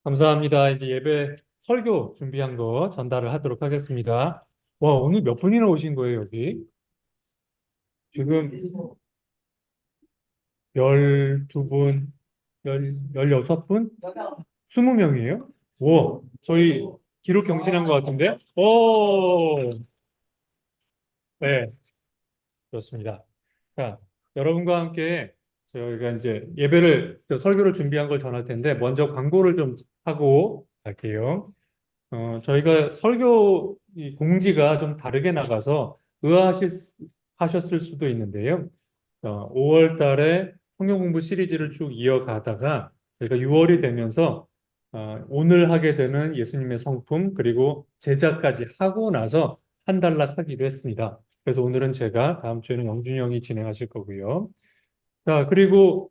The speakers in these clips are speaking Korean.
감사합니다. 이제 예배 설교 준비한 거 전달을 하도록 하겠습니다. 와, 오늘 몇 분이나 오신 거예요, 여기? 지금 12분, 16분? 20명이에요? 와, 저희 기록 경신한 것 같은데? 오, 네, 그렇습니다. 자, 여러분과 함께 저희가 이제 예배를, 설교를 준비한 걸 전할 텐데, 먼저 광고를 좀 하고 갈게요. 저희가 설교 이 공지가 좀 다르게 나가서 하셨을 수도 있는데요. 5월 달에 성경 공부 시리즈를 쭉 이어가다가 저희가 6월이 되면서 오늘 하게 되는 예수님의 성품 그리고 제자까지 하고 나서 한 단락 하기로 했습니다. 그래서 오늘은 제가 다음 주에는 영준이 형이 진행하실 거고요. 자, 그리고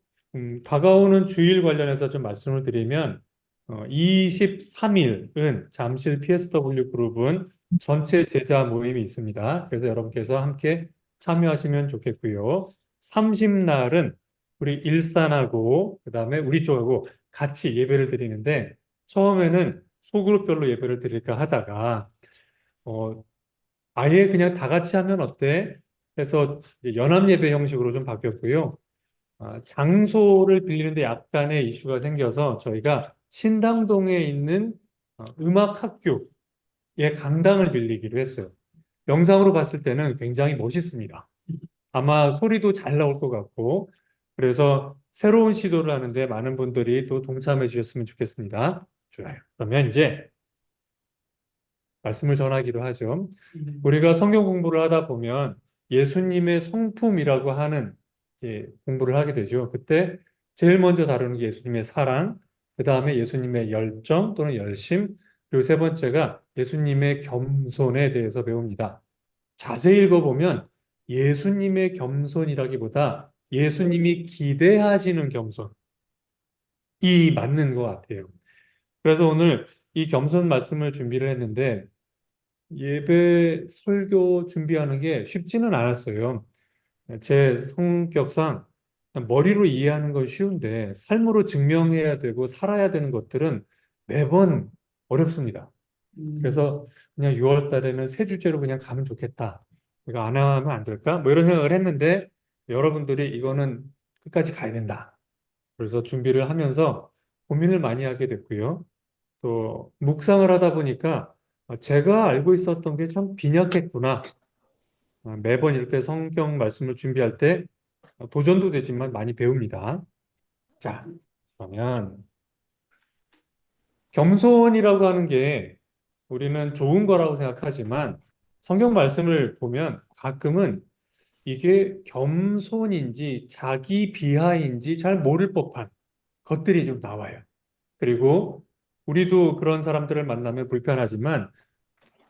다가오는 주일 관련해서 좀 말씀을 드리면 23일은 잠실 PSW 그룹은 전체 제자 모임이 있습니다. 그래서 여러분께서 함께 참여하시면 좋겠고요. 30날은 우리 일산하고 그다음에 우리 쪽하고 같이 예배를 드리는데 처음에는 소그룹별로 예배를 드릴까 하다가 어, 아예 그냥 다 같이 하면 어때? 해서 이제 연합 예배 형식으로 좀 바뀌었고요. 장소를 빌리는데 약간의 이슈가 생겨서 저희가 신당동에 있는 음악학교의 강당을 빌리기로 했어요. 영상으로 봤을 때는 굉장히 멋있습니다. 아마 소리도 잘 나올 것 같고, 그래서 새로운 시도를 하는데 많은 분들이 또 동참해 주셨으면 좋겠습니다. 좋아요. 그러면 이제 말씀을 전하기로 하죠. 우리가 성경 공부를 하다 보면 예수님의 성품이라고 하는 공부를 하게 되죠. 그때 제일 먼저 다루는 게 예수님의 사랑, 그 다음에 예수님의 열정 또는 열심, 그리고 세 번째가 예수님의 겸손에 대해서 배웁니다. 자세히 읽어보면 예수님의 겸손이라기보다 예수님이 기대하시는 겸손이 맞는 것 같아요. 그래서 오늘 이 겸손 말씀을 준비를 했는데 예배 설교 준비하는 게 쉽지는 않았어요. 제 성격상 머리로 이해하는 건 쉬운데 삶으로 증명해야 되고 살아야 되는 것들은 매번 어렵습니다. 그래서 그냥 6월 달에는 세 주제로 그냥 가면 좋겠다. 이거 안 하면 안 될까? 뭐 이런 생각을 했는데 여러분들이 이거는 끝까지 가야 된다. 그래서 준비를 하면서 고민을 많이 하게 됐고요. 또 묵상을 하다 보니까 제가 알고 있었던 게 참 빈약했구나. 매번 이렇게 성경 말씀을 준비할 때 도전도 되지만 많이 배웁니다. 자, 그러면 겸손이라고 하는 게 우리는 좋은 거라고 생각하지만 성경 말씀을 보면 가끔은 이게 겸손인지 자기 비하인지 잘 모를 법한 것들이 좀 나와요. 그리고 우리도 그런 사람들을 만나면 불편하지만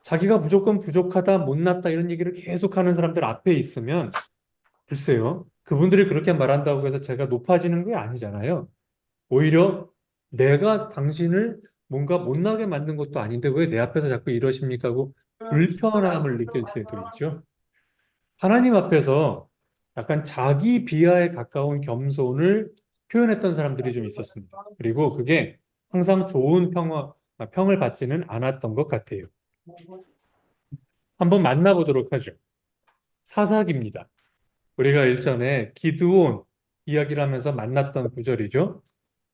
자기가 무조건 부족하다, 못났다 이런 얘기를 계속하는 사람들 앞에 있으면 글쎄요. 그분들이 그렇게 말한다고 해서 제가 높아지는 게 아니잖아요. 오히려 내가 당신을 뭔가 못나게 만든 것도 아닌데 왜 내 앞에서 자꾸 이러십니까 하고 불편함을 느낄 때도 있죠. 하나님 앞에서 약간 자기 비하에 가까운 겸손을 표현했던 사람들이 좀 있었습니다. 그리고 그게 항상 좋은 평을 받지는 않았던 것 같아요. 한번 만나보도록 하죠. 사사기입니다. 우리가 일전에 기드온 이야기를 하면서 만났던 구절이죠.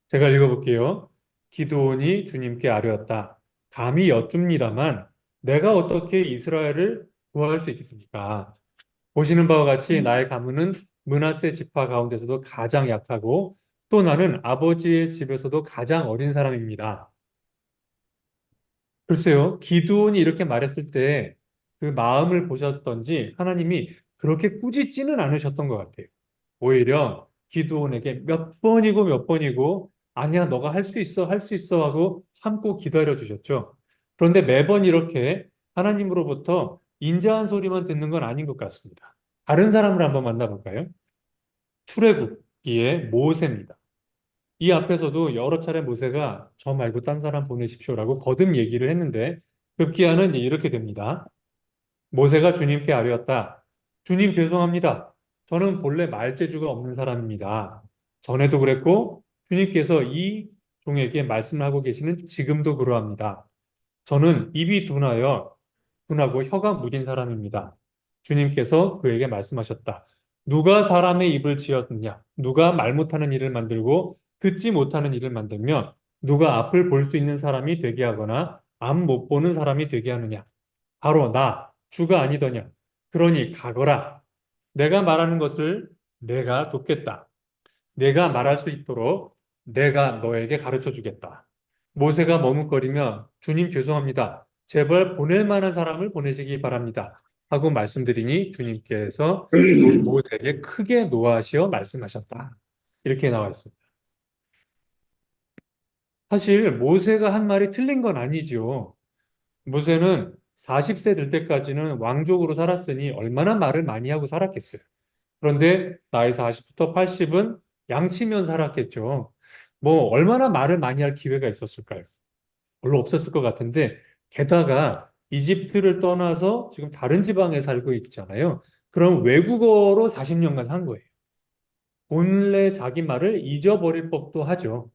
제가 읽어볼게요. 기드온이 주님께 아뢰었다. 감히 여쭙니다만 내가 어떻게 이스라엘을 구할 수 있겠습니까? 보시는 바와 같이 나의 가문은 므낫세 지파 가운데서도 가장 약하고 또 나는 아버지의 집에서도 가장 어린 사람입니다. 글쎄요, 기드온이 이렇게 말했을 때 그 마음을 보셨던지 하나님이 그렇게 꾸짖지는 않으셨던 것 같아요. 오히려 기드온에게 몇 번이고 몇 번이고 아니야, 너가 할 수 있어, 할 수 있어 하고 참고 기다려 주셨죠. 그런데 매번 이렇게 하나님으로부터 인자한 소리만 듣는 건 아닌 것 같습니다. 다른 사람을 한번 만나볼까요? 출애굽기의 모세입니다. 이 앞에서도 여러 차례 모세가 저 말고 딴 사람 보내십시오라고 거듭 얘기를 했는데 급기야는 이렇게 됩니다. 모세가 주님께 아뢰었다. 주님 죄송합니다. 저는 본래 말재주가 없는 사람입니다. 전에도 그랬고 주님께서 이 종에게 말씀을 하고 계시는 지금도 그러합니다. 저는 입이 둔하고 혀가 무딘 사람입니다. 주님께서 그에게 말씀하셨다. 누가 사람의 입을 지었느냐? 누가 말 못하는 일을 만들고 듣지 못하는 일을 만들면 누가 앞을 볼 수 있는 사람이 되게 하거나 앞 못 보는 사람이 되게 하느냐? 바로 나, 주가 아니더냐? 그러니 가거라. 내가 말하는 것을 내가 돕겠다. 내가 말할 수 있도록 내가 너에게 가르쳐 주겠다. 모세가 머뭇거리며 주님 죄송합니다. 제발 보낼 만한 사람을 보내시기 바랍니다. 하고 말씀드리니 주님께서 모세에게 크게 노하시어 말씀하셨다. 이렇게 나와 있습니다. 사실 모세가 한 말이 틀린 건 아니죠. 모세는 40세 될 때까지는 왕족으로 살았으니 얼마나 말을 많이 하고 살았겠어요. 그런데 나이 40부터 80은 양치면 살았겠죠. 뭐 얼마나 말을 많이 할 기회가 있었을까요? 별로 없었을 것 같은데 게다가 이집트를 떠나서 지금 다른 지방에 살고 있잖아요. 그럼 외국어로 40년간 산 거예요. 본래 자기 말을 잊어버릴 법도 하죠.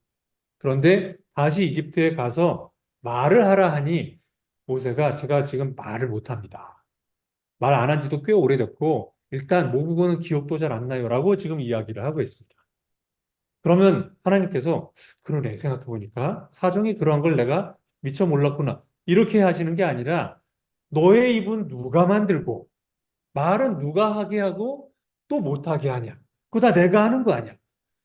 그런데 다시 이집트에 가서 말을 하라 하니 모세가 제가 지금 말을 못합니다. 말 안 한 지도 꽤 오래됐고 일단 모국어는 기억도 잘 안 나요라고 지금 이야기를 하고 있습니다. 그러면 하나님께서 그러네 생각해 보니까 사정이 그러한 걸 내가 미처 몰랐구나 이렇게 하시는 게 아니라 너의 입은 누가 만들고 말은 누가 하게 하고 또 못하게 하냐 그거 다 내가 하는 거 아니야.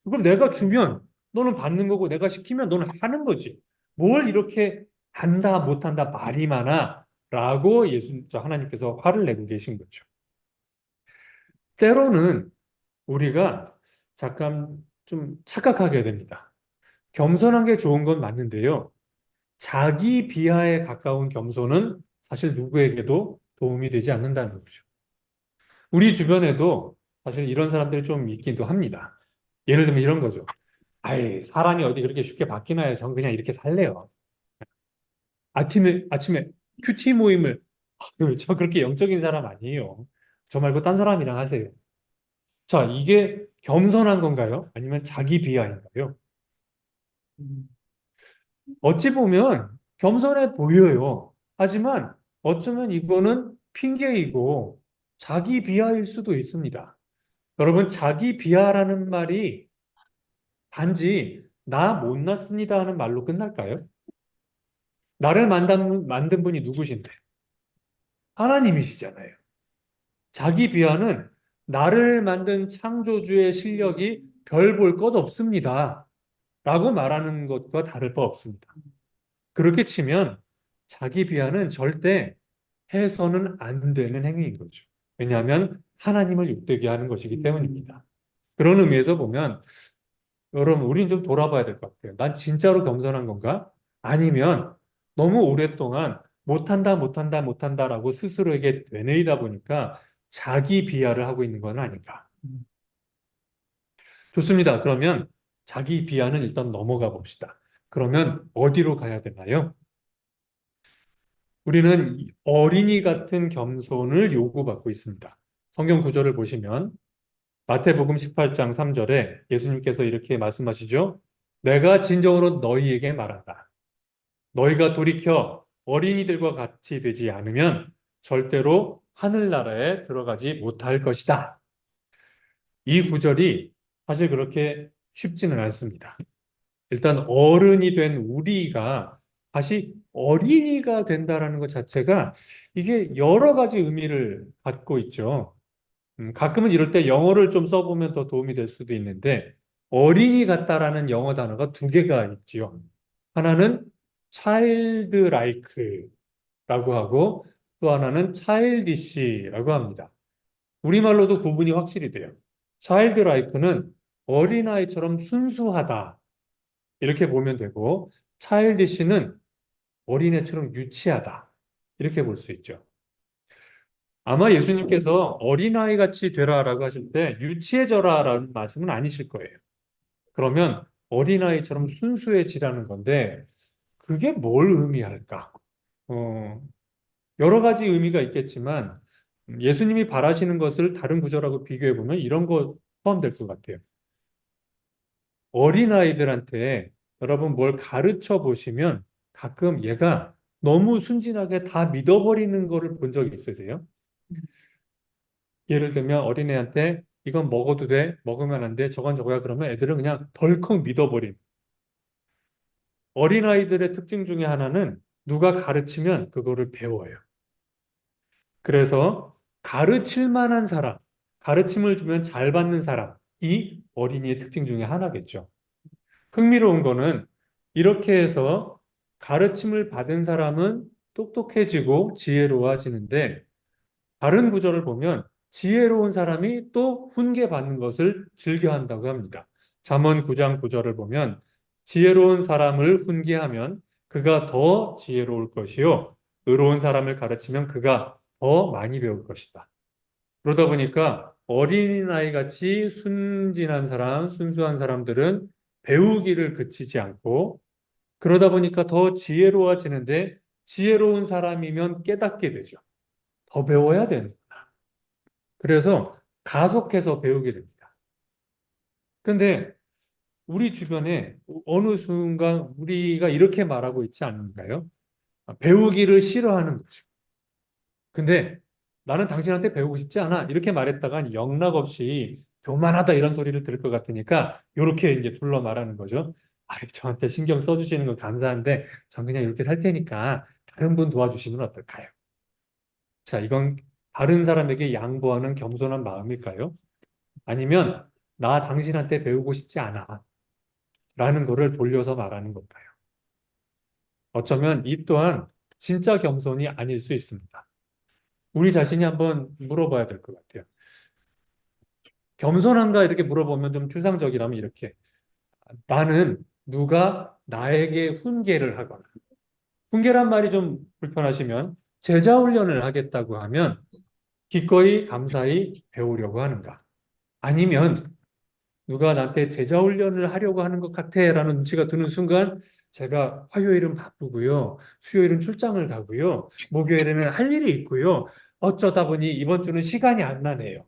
그럼 내가 주면 너는 받는 거고 내가 시키면 너는 하는 거지. 뭘 이렇게 한다 못한다 말이 많아 라고 하나님께서 화를 내고 계신 거죠. 때로는 우리가 잠깐 좀 착각하게 됩니다. 겸손한 게 좋은 건 맞는데요. 자기 비하에 가까운 겸손은 사실 누구에게도 도움이 되지 않는다는 거죠. 우리 주변에도 사실 이런 사람들이 좀 있기도 합니다. 예를 들면 이런 거죠. 아이, 사람이 어디 그렇게 쉽게 바뀌나요? 전 그냥 이렇게 살래요. 아침에 큐티 모임을, 아유, 저 그렇게 영적인 사람 아니에요. 저 말고 딴 사람이랑 하세요. 자, 이게 겸손한 건가요? 아니면 자기 비하인가요? 어찌 보면 겸손해 보여요. 하지만 어쩌면 이거는 핑계이고 자기 비하일 수도 있습니다. 여러분, 자기 비하라는 말이 단지 나 못났습니다 하는 말로 끝날까요? 나를 만든 분이 누구신데? 하나님이시잖아요. 자기 비하는 나를 만든 창조주의 실력이 별 볼 것 없습니다. 라고 말하는 것과 다를 바 없습니다. 그렇게 치면 자기 비하는 절대 해서는 안 되는 행위인 거죠. 왜냐하면 하나님을 욕되게 하는 것이기 때문입니다. 그런 의미에서 보면 여러분 우리는 좀 돌아봐야 될 것 같아요. 난 진짜로 겸손한 건가? 아니면 너무 오랫동안 못한다라고 스스로에게 되뇌이다 보니까 자기 비하를 하고 있는 건 아닌가. 좋습니다. 그러면 자기 비하는 일단 넘어가 봅시다. 그러면 어디로 가야 되나요? 우리는 어린이 같은 겸손을 요구받고 있습니다. 성경 구절을 보시면 마태복음 18장 3절에 예수님께서 이렇게 말씀하시죠. 내가 진정으로 너희에게 말한다. 너희가 돌이켜 어린이들과 같이 되지 않으면 절대로 하늘나라에 들어가지 못할 것이다. 이 구절이 사실 그렇게 쉽지는 않습니다. 일단 어른이 된 우리가 다시 어린이가 된다라는 것 자체가 이게 여러 가지 의미를 갖고 있죠. 가끔은 이럴 때 영어를 좀 써보면 더 도움이 될 수도 있는데 어린이 같다라는 영어 단어가 두 개가 있지요. 하나는 childlike라고 하고 또 하나는 childish라고 합니다. 우리말로도 구분이 확실히 돼요. childlike는 어린아이처럼 순수하다 이렇게 보면 되고 childish는 어린애처럼 유치하다 이렇게 볼 수 있죠. 아마 예수님께서 어린아이 같이 되라라고 하실 때 유치해져라라는 말씀은 아니실 거예요. 그러면 어린아이처럼 순수해지라는 건데 그게 뭘 의미할까? 어, 여러 가지 의미가 있겠지만 예수님이 바라시는 것을 다른 구절하고 비교해 보면 이런 거 포함될 것 같아요. 어린아이들한테 여러분 뭘 가르쳐 보시면 가끔 얘가 너무 순진하게 다 믿어버리는 거를 본 적이 있으세요? 예를 들면 어린애한테 이건 먹어도 돼, 먹으면 안 돼, 저건 저거야 그러면 애들은 그냥 덜컥 믿어버린. 어린아이들의 특징 중에 하나는 누가 가르치면 그거를 배워요. 그래서 가르칠 만한 사람, 가르침을 주면 잘 받는 사람이 어린이의 특징 중에 하나겠죠. 흥미로운 거는 이렇게 해서 가르침을 받은 사람은 똑똑해지고 지혜로워지는데 다른 구절을 보면 지혜로운 사람이 또 훈계받는 것을 즐겨한다고 합니다. 잠언 9장 9절을 보면 지혜로운 사람을 훈계하면 그가 더 지혜로울 것이요 의로운 사람을 가르치면 그가 더 많이 배울 것이다. 그러다 보니까 어린아이 같이 순진한 사람, 순수한 사람들은 배우기를 그치지 않고 그러다 보니까 더 지혜로워지는데 지혜로운 사람이면 깨닫게 되죠. 더 배워야 되는. 그래서 가속해서 배우게 됩니다. 근데 우리 주변에 어느 순간 우리가 이렇게 말하고 있지 않은가요? 배우기를 싫어하는 거죠. 근데 나는 당신한테 배우고 싶지 않아. 이렇게 말했다간 영락없이 교만하다 이런 소리를 들을 것 같으니까 이렇게 이제 불러 말하는 거죠. 아, 저한테 신경 써주시는 거 감사한데 전 그냥 이렇게 살 테니까 다른 분 도와주시면 어떨까요? 자, 이건 다른 사람에게 양보하는 겸손한 마음일까요? 아니면 나 당신한테 배우고 싶지 않아 라는 거를 돌려서 말하는 걸까요? 어쩌면 이 또한 진짜 겸손이 아닐 수 있습니다. 우리 자신이 한번 물어봐야 될 것 같아요. 겸손한가 이렇게 물어보면 좀 추상적이라면 이렇게 나는 누가 나에게 훈계를 하거나 훈계란 말이 좀 불편하시면 제자 훈련을 하겠다고 하면 기꺼이 감사히 배우려고 하는가? 아니면 누가 나한테 제자 훈련을 하려고 하는 것 같아 라는 눈치가 드는 순간 제가 화요일은 바쁘고요. 수요일은 출장을 가고요. 목요일에는 할 일이 있고요. 어쩌다 보니 이번 주는 시간이 안 나네요.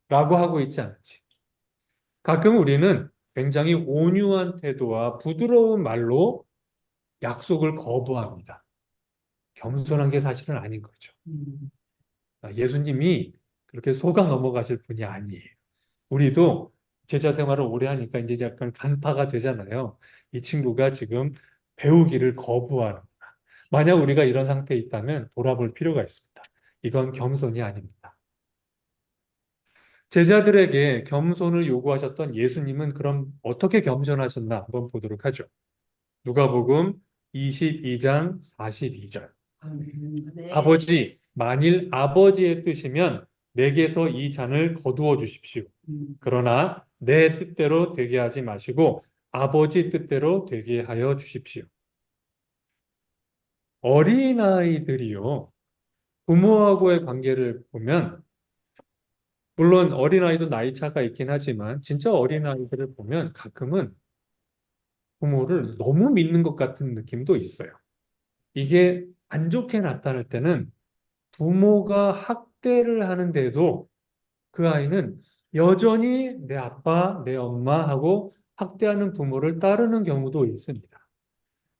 라고 하고 있지 않지. 가끔 우리는 굉장히 온유한 태도와 부드러운 말로 약속을 거부합니다. 겸손한 게 사실은 아닌 거죠. 예수님이 그렇게 속아 넘어가실 분이 아니에요. 우리도 제자 생활을 오래 하니까 이제 약간 간파가 되잖아요. 이 친구가 지금 배우기를 거부하는. 만약 우리가 이런 상태에 있다면 돌아볼 필요가 있습니다. 이건 겸손이 아닙니다. 제자들에게 겸손을 요구하셨던 예수님은 그럼 어떻게 겸손하셨나 한번 보도록 하죠. 누가복음 22장 42절. 네. 아버지, 만일 아버지의 뜻이면 내게서 이 잔을 거두어 주십시오. 그러나 내 뜻대로 되게 하지 마시고 아버지 뜻대로 되게 하여 주십시오. 어린아이들이요. 부모하고의 관계를 보면 물론 어린아이도 나이 차가 있긴 하지만 진짜 어린아이들을 보면 가끔은 부모를 너무 믿는 것 같은 느낌도 있어요. 이게 안 좋게 나타날 때는 부모가 학대를 하는데도 그 아이는 여전히 내 아빠, 내 엄마하고 학대하는 부모를 따르는 경우도 있습니다.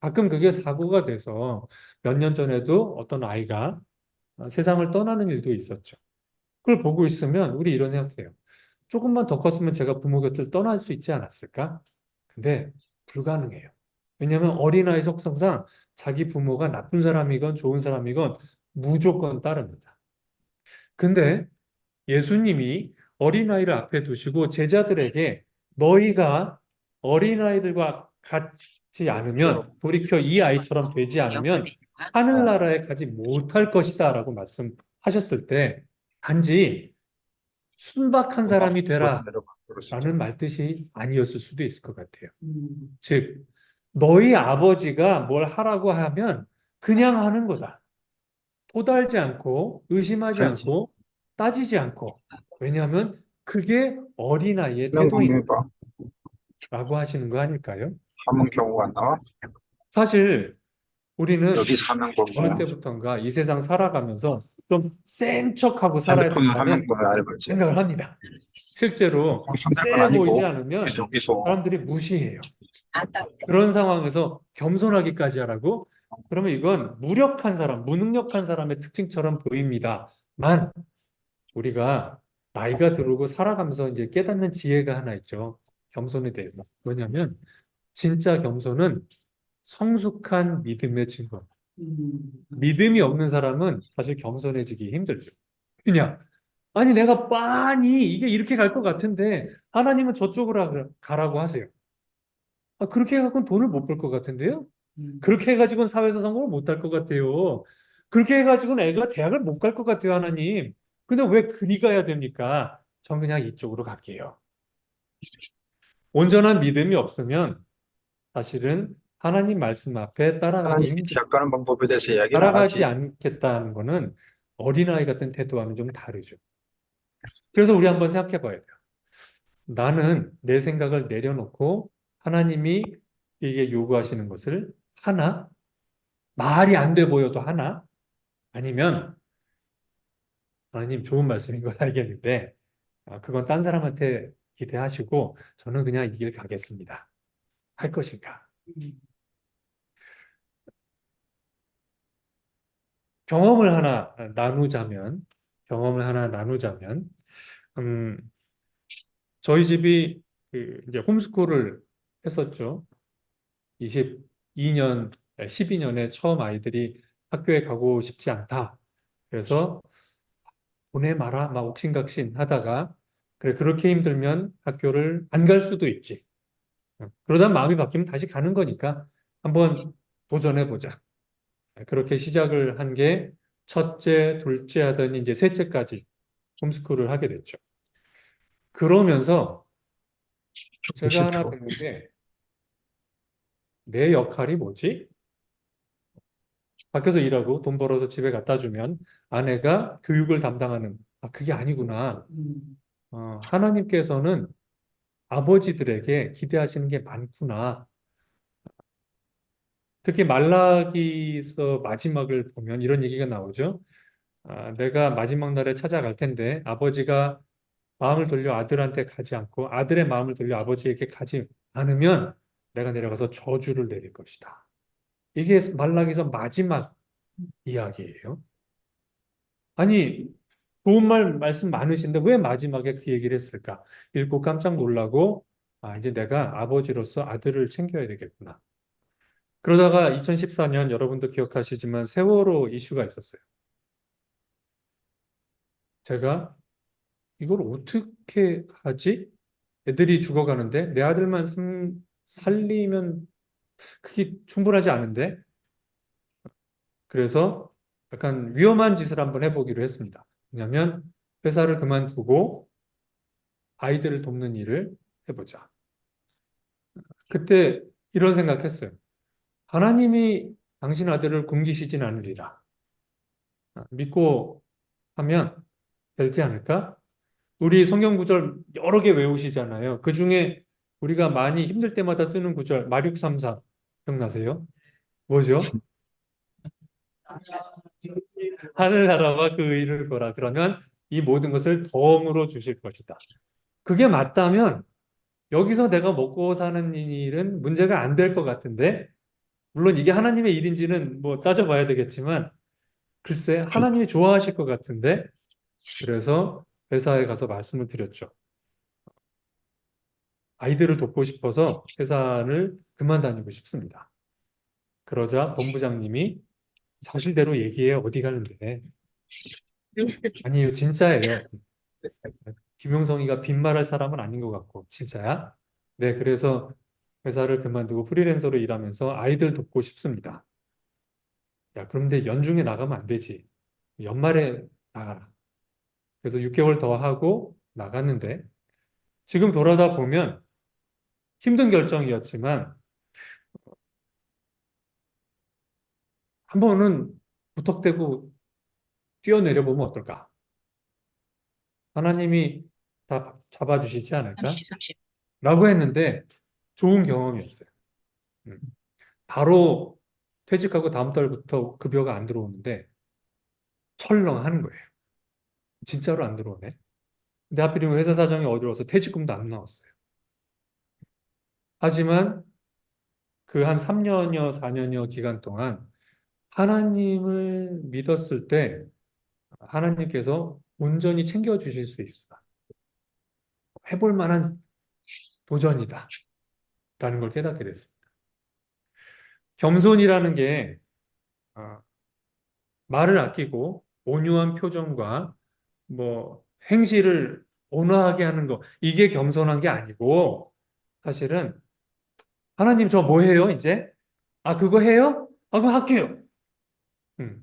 가끔 그게 사고가 돼서 몇 년 전에도 어떤 아이가 세상을 떠나는 일도 있었죠. 그걸 보고 있으면 우리 이런 생각해요. 조금만 더 컸으면 제가 부모 곁을 떠날 수 있지 않았을까? 근데 불가능해요. 왜냐하면 어린아이 속성상 자기 부모가 나쁜 사람이건 좋은 사람이건 무조건 따릅니다. 근데 예수님이 어린아이를 앞에 두시고 제자들에게 너희가 어린아이들과 같지 않으면 돌이켜 이 아이처럼 되지 않으면 하늘나라에 가지 못할 것이다 라고 말씀하셨을 때 단지 순박한 사람이 되라 라는 말뜻이 아니었을 수도 있을 것 같아요. 즉 너희 아버지가 뭘 하라고 하면 그냥 하는 거다. 토달지 않고 의심하지 그렇지. 않고 따지지 않고 왜냐하면 그게 어린아이의 그런 태도인 경우가 거라고 하시는 거 아닐까요? 하는 경우가 나와. 사실 우리는 여기 사는 어느 거고 때부턴가 이 세상 살아가면서 좀 센 척하고 살아야 핸드폰을 하는 된다는 거를 알겠지. 생각을 합니다. 실제로 상대가 세 보이지 아니고 않으면 여기서 사람들이 무시해요. 그런 상황에서 겸손하기까지 하라고? 그러면 이건 무력한 사람, 무능력한 사람의 특징처럼 보입니다만 우리가 나이가 들고 살아가면서 이제 깨닫는 지혜가 하나 있죠. 겸손에 대해서. 뭐냐면 진짜 겸손은 성숙한 믿음의 증거. 믿음이 없는 사람은 사실 겸손해지기 힘들죠. 그냥 아니 내가 빤히 이게 이렇게 갈 것 같은데 하나님은 저쪽으로 가라고 하세요. 아, 그렇게 해갖고는 돈을 못 벌 것 같은데요? 그렇게 해가지고는 사회에서 성공을 못 할 것 같아요. 그렇게 해가지고는 애가 대학을 못 갈 것 같아요, 하나님. 근데 왜 그리 가야 됩니까? 전 그냥 이쪽으로 갈게요. 온전한 믿음이 없으면 사실은 하나님 말씀 앞에 따라가기 하나님이 힘들어요. 대학 가는 방법에 대해서 이야기를 안 따라가지 하지. 않겠다는 거는 어린아이 같은 태도와는 좀 다르죠. 그래서 우리 한번 생각해 봐야 돼요. 나는 내 생각을 내려놓고 하나님이 이게 요구하시는 것을 하나? 말이 안 돼 보여도 하나? 아니면 하나님 좋은 말씀인 건 알겠는데 그건 딴 사람한테 기대하시고 저는 그냥 이 길 가겠습니다. 할 것인가? 경험을 하나 나누자면 경험을 하나 나누자면 음, 저희 집이 그 이제 홈스쿨을 했었죠. 22년, 12년에 처음 아이들이 학교에 가고 싶지 않다. 그래서 보내 마라 막 옥신각신 하다가 그래 그렇게 힘들면 학교를 안 갈 수도 있지. 그러다 마음이 바뀌면 다시 가는 거니까 한번 도전해 보자. 그렇게 시작을 한 게 첫째, 둘째 하더니 이제 셋째까지 홈스쿨을 하게 됐죠. 그러면서 조금 제가 하나 싫다고. 배운 게 내 역할이 뭐지? 밖에서 일하고 돈 벌어서 집에 갖다 주면 아내가 교육을 담당하는, 그게 아니구나. 하나님께서는 아버지들에게 기대하시는 게 많구나. 특히 말라기서 마지막을 보면 이런 얘기가 나오죠. 내가 마지막 날에 찾아갈 텐데 아버지가 마음을 돌려 아들한테 가지 않고 아들의 마음을 돌려 아버지에게 가지 않으면 내가 내려가서 저주를 내릴 것이다. 이게 말라기서 마지막 이야기예요. 아니, 좋은 말씀 많으신데 왜 마지막에 그 얘기를 했을까? 읽고 깜짝 놀라고, 이제 내가 아버지로서 아들을 챙겨야 되겠구나. 그러다가 2014년 여러분도 기억하시지만 세월호 이슈가 있었어요. 제가 이걸 어떻게 하지? 애들이 죽어가는데 내 아들만 살리면 그게 충분하지 않은데? 그래서 약간 위험한 짓을 한번 해보기로 했습니다. 왜냐하면 회사를 그만두고 아이들을 돕는 일을 해보자. 그때 이런 생각했어요. 하나님이 당신 아들을 굶기시진 않으리라. 믿고 하면 되지 않을까? 우리 성경 구절 여러 개 외우시잖아요. 그 중에 우리가 많이 힘들 때마다 쓰는 구절, 마륙 3사 기억나세요? 뭐죠? 하늘나라와 그 의를 보라. 그러면 이 모든 것을 덤으로 주실 것이다. 그게 맞다면 여기서 내가 먹고 사는 일은 문제가 안 될 것 같은데 물론 이게 하나님의 일인지는 뭐 따져봐야 되겠지만 글쎄 하나님이 좋아하실 것 같은데 그래서 회사에 가서 말씀을 드렸죠. 아이들을 돕고 싶어서 회사를 그만 다니고 싶습니다. 그러자 본부장님이 사실대로 얘기해 어디 가는데 아니에요 진짜예요. 김용성이가 빈말할 사람은 아닌 것 같고 진짜야? 네 그래서 회사를 그만두고 프리랜서로 일하면서 아이들 돕고 싶습니다. 야 그런데 연중에 나가면 안 되지. 연말에 나가라. 그래서 6개월 더 하고 나갔는데 지금 돌아다 보면 힘든 결정이었지만 한 번은 무턱대고 뛰어내려 보면 어떨까? 하나님이 다 잡아주시지 않을까? 30, 30. 라고 했는데 좋은 경험이었어요. 음. 바로 퇴직하고 다음 달부터 급여가 안 들어오는데 철렁하는 거예요. 진짜로 안 들어오네. 근데 하필이면 회사 사정이 어려워서 퇴직금도 안 나왔어요. 하지만 그 한 3년여, 4년여 기간 동안 하나님을 믿었을 때 하나님께서 온전히 챙겨주실 수 있어. 해볼 만한 도전이다. 라는 걸 깨닫게 됐습니다. 겸손이라는 게 어, 말을 아끼고 온유한 표정과 뭐 행실을 온화하게 하는 거 이게 겸손한 게 아니고 사실은 하나님 저 뭐 해요 이제? 아 그거 해요? 아 그거 할게요. 음.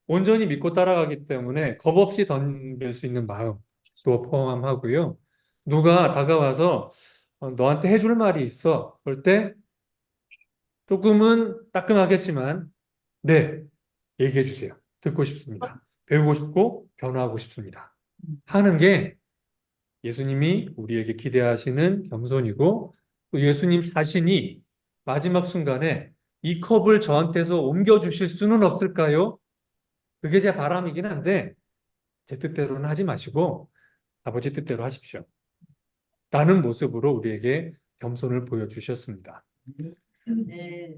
온전히 믿고 따라가기 때문에 겁 없이 덤빌 수 있는 마음도 포함하고요. 누가 다가와서 너한테 해줄 말이 있어. 그럴 때 조금은 따끔하겠지만 네, 얘기해 주세요. 듣고 싶습니다. 배우고 싶고 변화하고 싶습니다. 하는 게 예수님이 우리에게 기대하시는 겸손이고 또 예수님 자신이 마지막 순간에 이 컵을 저한테서 옮겨 주실 수는 없을까요? 그게 제 바람이긴 한데 제 뜻대로는 하지 마시고 아버지 뜻대로 하십시오. 라는 모습으로 우리에게 겸손을 보여주셨습니다. 네.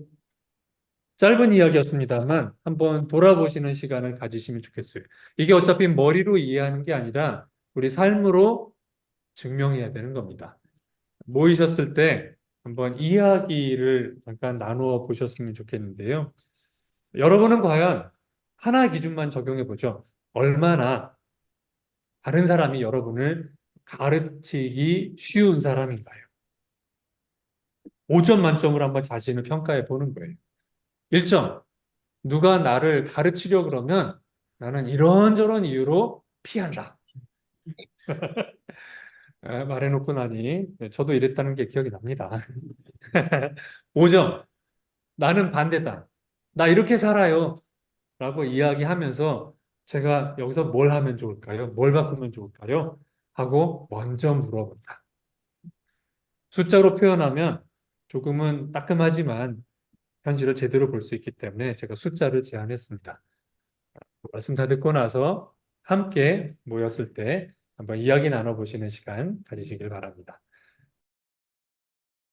짧은 이야기였습니다만 한번 돌아보시는 시간을 가지시면 좋겠어요. 이게 어차피 머리로 이해하는 게 아니라 우리 삶으로 증명해야 되는 겁니다. 모이셨을 때 한번 이야기를 잠깐 나누어 보셨으면 좋겠는데요. 여러분은 과연 하나의 기준만 적용해 보죠. 얼마나 다른 사람이 여러분을 가르치기 쉬운 사람인가요? 5점 만점으로 한번 자신을 평가해 보는 거예요. 1점. 누가 나를 가르치려 그러면 나는 이런저런 이유로 피한다. 말해놓고 나니 저도 이랬다는 게 기억이 납니다. 5점. 나는 반대다. 나 이렇게 살아요. 라고 이야기하면서 제가 여기서 뭘 하면 좋을까요? 뭘 바꾸면 좋을까요? 하고 먼저 물어본다. 숫자로 표현하면 조금은 따끔하지만 현실을 제대로 볼 수 있기 때문에 제가 숫자를 제안했습니다. 말씀 다 듣고 나서 함께 모였을 때 한번 이야기 나눠보시는 시간 가지시길 바랍니다.